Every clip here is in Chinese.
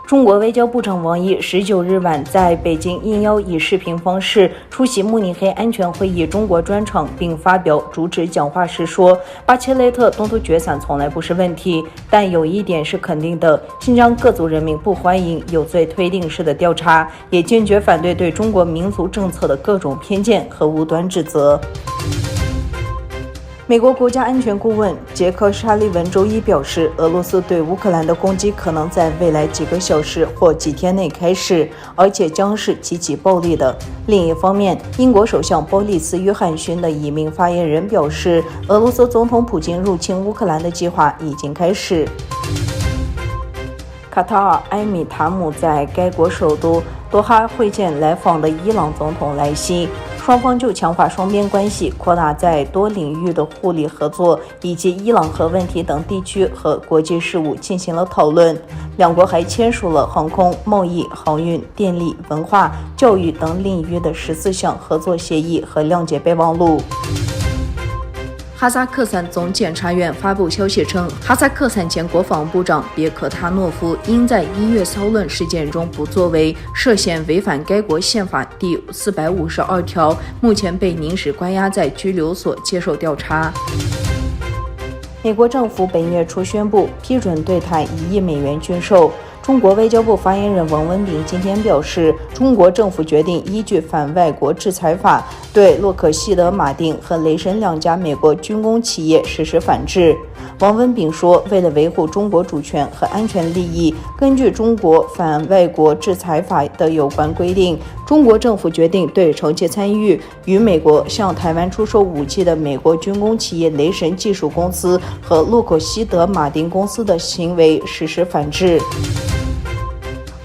中国外交部长王毅19日晚在北京应邀以视频方式出席慕尼黑安全会议中国专场，并发表主旨讲话时说，巴切雷特东突厥伞从来不是问题，但有一点是肯定的，新疆各族人民不欢迎有罪推定式的调查，也坚决反对对中国民族政策的各种偏见和无端指责。美国国家安全顾问杰克·沙利文周一表示，俄罗斯对乌克兰的攻击可能在未来几个小时或几天内开始，而且将是极其暴力的。另一方面，英国首相鲍里斯·约翰逊的一名发言人表示，俄罗斯总统普京入侵乌克兰的计划已经开始。卡塔尔埃米塔姆在该国首都多哈会见来访的伊朗总统莱西，双方就强化双边关系、扩大在多领域的互利合作以及伊朗核问题等地区和国际事务进行了讨论。两国还签署了航空、贸易、航运、电力、文化、教育等领域的14项合作协议和谅解备忘录。哈萨克斯坦总检察院发布消息称，哈萨克斯坦前国防部长别克塔诺夫因在1月骚乱事件中不作为，涉嫌违反该国宪法第452条，目前被临时关押在拘留所接受调查。美国政府本月初宣布批准对台1亿美元军售。中国外交部发言人王文炳今天表示，中国政府决定依据反外国制裁法，对洛克希德马丁和雷神两家美国军工企业实施反制。王文炳说，为了维护中国主权和安全利益，根据中国反外国制裁法的有关规定，中国政府决定对长期参与与美国向台湾出售武器的美国军工企业雷神技术公司和洛克希德马丁公司的行为实施反制。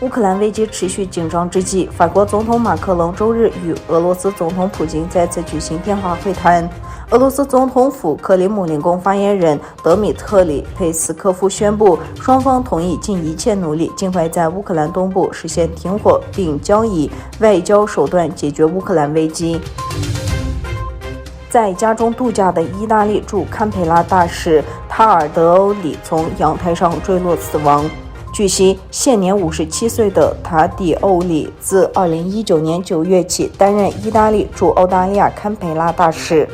乌克兰危机持续紧张之际，法国总统马克龙周日与俄罗斯总统普京再次举行电话会谈。俄罗斯总统府克里姆林宫发言人德米特里·佩斯科夫宣布，双方同意尽一切努力，尽快在乌克兰东部实现停火，并将以外交手段解决乌克兰危机。在家中度假的意大利驻堪培拉大使塔尔德欧里从阳台上坠落死亡。据悉，现年57岁的塔迪欧里自2019年9月起担任意大利驻澳大利亚堪培拉大使。